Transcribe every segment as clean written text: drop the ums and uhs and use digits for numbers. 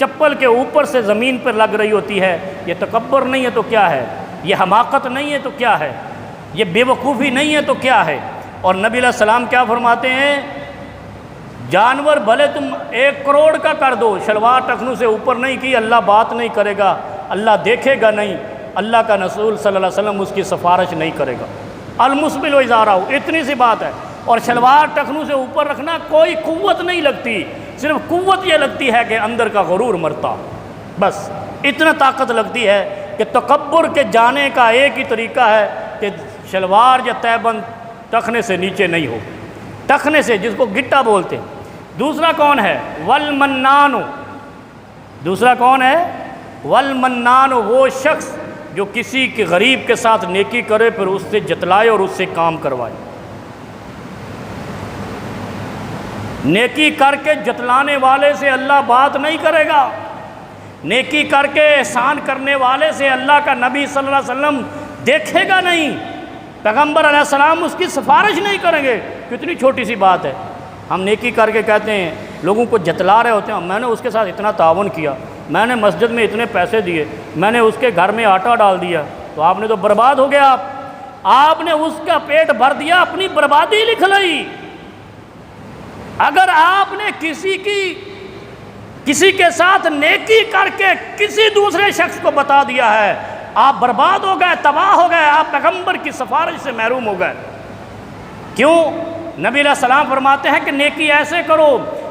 چپل کے اوپر سے زمین پر لگ رہی ہوتی ہے، یہ تکبر نہیں ہے تو کیا ہے؟ یہ حماقت نہیں ہے تو کیا ہے؟ یہ بے وقوفی نہیں ہے تو کیا ہے؟ اور نبی علیہ السلام کیا فرماتے ہیں؟ جانور بھلے تم 1 کروڑ کا کر دو، شلوار ٹخنوں سے اوپر نہیں کی، اللہ بات نہیں کرے گا، اللہ دیکھے گا نہیں، اللہ کا رسول صلی اللہ علیہ وسلم اس کی سفارش نہیں کرے گا۔ المسبل و ازارہ، اتنی سی بات ہے۔ اور شلوار ٹخنوں سے اوپر رکھنا کوئی قوت نہیں لگتی، صرف قوت یہ لگتی ہے کہ اندر کا غرور مرتا، بس اتنا طاقت لگتی ہے کہ تکبر کے جانے کا ایک ہی طریقہ ہے کہ شلوار یا تہبند ٹخنے سے نیچے نہیں ہو، ٹخنے سے، جس کو گٹا بولتے ہیں۔ دوسرا کون ہے؟ والمنان، دوسرا کون ہے؟ والمنان، وہ شخص جو کسی کے غریب کے ساتھ نیکی کرے پھر اس سے جتلائے اور اس سے کام کروائے۔ نیکی کر کے جتلانے والے سے اللہ بات نہیں کرے گا، نیکی کر کے احسان کرنے والے سے اللہ کا نبی صلی اللہ علیہ وسلم دیکھے گا نہیں، پیغمبر علیہ السلام اس کی سفارش نہیں کریں گے۔ کتنی چھوٹی سی بات ہے، ہم نیکی کر کے کہتے ہیں، لوگوں کو جتلا رہے ہوتے ہیں، میں نے اس کے ساتھ اتنا تعاون کیا، میں نے مسجد میں اتنے پیسے دیے، میں نے اس کے گھر میں آٹا ڈال دیا، تو آپ نے تو برباد ہو گیا، آپ نے اس کا پیٹ بھر دیا، اپنی بربادی لکھ لی۔ اگر آپ نے کسی کے ساتھ نیکی کر کے کسی دوسرے شخص کو بتا دیا ہے، آپ برباد ہو گئے، تباہ ہو گئے، آپ پیغمبر کی سفارش سے محروم ہو گئے۔ کیوں؟ نبی علیہ السلام فرماتے ہیں کہ نیکی ایسے کرو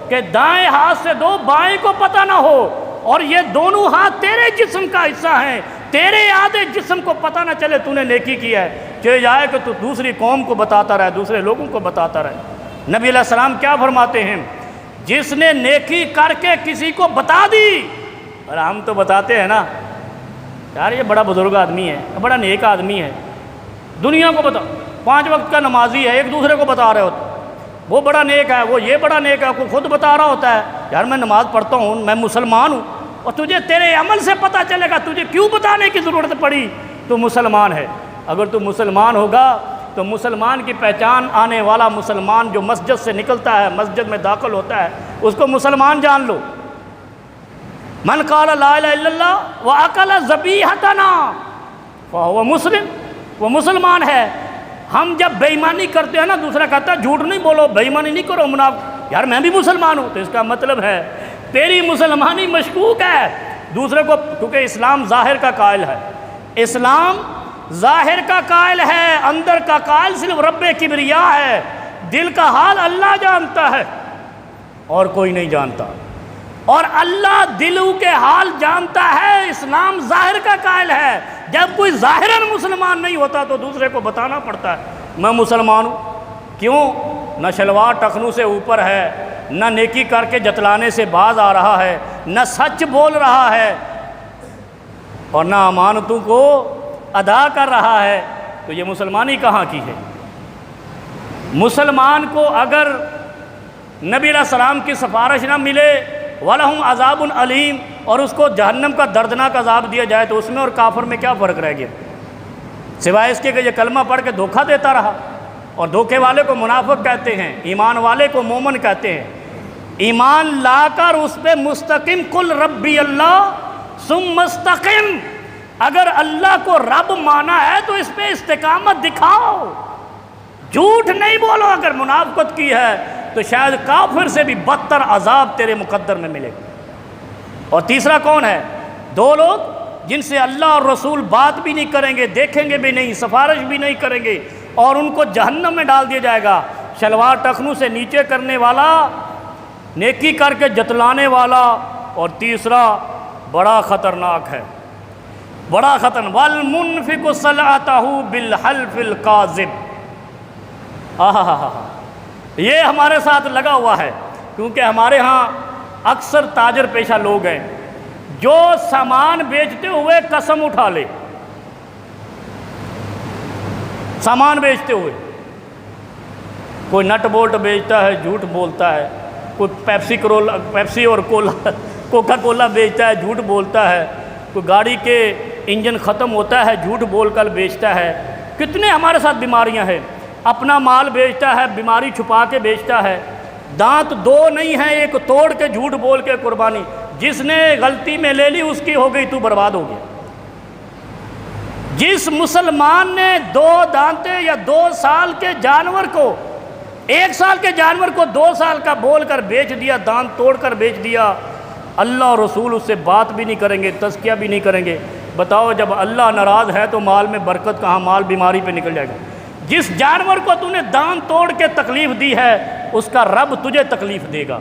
کہ دائیں ہاتھ سے دو، بائیں کو پتہ نہ ہو، اور یہ دونوں ہاتھ تیرے جسم کا حصہ ہیں، تیرے آدھے جسم کو پتہ نہ چلے تو نے نیکی کی ہے، چلے جائے کہ تو دوسری قوم کو بتاتا رہے، دوسرے لوگوں کو بتاتا رہے۔ نبی علیہ السلام کیا فرماتے ہیں؟ جس نے نیکی کر کے کسی کو بتا دی، اور ہم تو بتاتے ہیں نا، یار یہ بڑا بزرگ آدمی ہے، بڑا نیک آدمی ہے، دنیا کو بتا، 5 وقت کا نمازی ہے، ایک دوسرے کو بتا رہے ہوتے، وہ بڑا نیک ہے، وہ یہ بڑا نیک ہے، کوئی خود بتا رہا ہوتا ہے، یار میں نماز پڑھتا ہوں، میں مسلمان ہوں، اور تجھے تیرے عمل سے پتہ چلے گا، تجھے کیوں بتانے کی ضرورت پڑی؟ تو مسلمان ہے۔ اگر تو مسلمان ہوگا تو مسلمان کی پہچان آنے والا مسلمان جو مسجد سے نکلتا ہے، مسجد میں داخل ہوتا ہے، اس کو مسلمان جان لو۔ من قال لا الہ الا اللہ واکل ذبیحتنا فہو مسلم، وہ مسلمان ہے۔ ہم جب بے ایمانی کرتے ہیں نا، دوسرا کہتا ہے جھوٹ نہیں بولو، بے ایمانی نہیں کرو، منافق، یار میں بھی مسلمان ہوں، تو اس کا مطلب ہے تیری مسلمانی مشکوک ہے دوسرے کو، کیونکہ اسلام ظاہر کا قائل ہے، اسلام ظاہر کا قائل ہے، اندر کا قائل صرف رب کبریا ہے، دل کا حال اللہ جانتا ہے اور کوئی نہیں جانتا، اور اللہ دلوں کے حال جانتا ہے۔ اسلام ظاہر کا قائل ہے، جب کوئی ظاہراً مسلمان نہیں ہوتا تو دوسرے کو بتانا پڑتا ہے میں مسلمان ہوں۔ کیوں؟ نہ شلوار ٹخنوں سے اوپر ہے، نہ نیکی کر کے جتلانے سے باز آ رہا ہے، نہ سچ بول رہا ہے، اور نہ امانتوں کو ادا کر رہا ہے، تو یہ مسلمانی کہاں کی ہے؟ مسلمان کو اگر نبی علیہ السلام کی سفارش نہ ملے، وَلَهُمْ عَذَابٌ عَلِيمٌ، اور اس کو جہنم کا دردناک عذاب دیا جائے، تو اس میں اور کافر میں کیا فرق رہ گیا؟ سوائے اس کے کہ یہ کلمہ پڑھ کے دھوکہ دیتا رہا، اور دھوکے والے کو منافق کہتے ہیں، ایمان والے کو مومن کہتے ہیں۔ ایمان لا کر اس پہ مستقیم، قل ربی اللہ ثم استقم، اگر اللہ کو رب مانا ہے تو اس پہ استقامت دکھاؤ، جھوٹ نہیں بولو۔ اگر منافقت کی ہے تو شاید کافر سے بھی بدتر عذاب تیرے مقدر میں ملے۔ اور تیسرا کون ہے؟ 2 لوگ جن سے اللہ اور رسول بات بھی نہیں کریں گے، دیکھیں گے بھی نہیں، سفارش بھی نہیں کریں گے، اور ان کو جہنم میں ڈال دیا جائے گا۔ شلوار ٹخنوں سے نیچے کرنے والا، نیکی کر کے جتلانے والا، اور تیسرا بڑا خطرناک ہے، بڑا خطرناک، وَالْمُنْفِقُ صَلَعَتَهُ بِالْحَلْفِ الْقَاذِبِ۔ یہ ہمارے ساتھ لگا ہوا ہے، کیونکہ ہمارے ہاں اکثر تاجر پیشہ لوگ ہیں جو سامان بیچتے ہوئے قسم اٹھا لے، سامان بیچتے ہوئے، کوئی نٹ بولٹ بیچتا ہے جھوٹ بولتا ہے، کوئی پیپسی اور کوکا کولا بیچتا ہے جھوٹ بولتا ہے، کوئی گاڑی کے انجن ختم ہوتا ہے جھوٹ بول کر بیچتا ہے۔ کتنے ہمارے ساتھ بیماریاں ہیں، اپنا مال بیچتا ہے، بیماری چھپا کے بیچتا ہے، دانت 2 نہیں ہیں، ایک توڑ کے جھوٹ بول کے قربانی، جس نے غلطی میں لے لی اس کی ہو گئی، تو برباد ہو گیا۔ جس مسلمان نے 2 دانتے یا 2 سال کے جانور کو، 1 سال کے جانور کو 2 سال کا بول کر بیچ دیا، دانت توڑ کر بیچ دیا، اللہ اور رسول اس سے بات بھی نہیں کریں گے، تزکیہ بھی نہیں کریں گے۔ بتاؤ جب اللہ ناراض ہے تو مال میں برکت کہاں، مال بیماری پہ نکل جائے گا۔ جس جانور کو تو نے دانت توڑ کے تکلیف دی ہے، اس کا رب تجھے تکلیف دے گا۔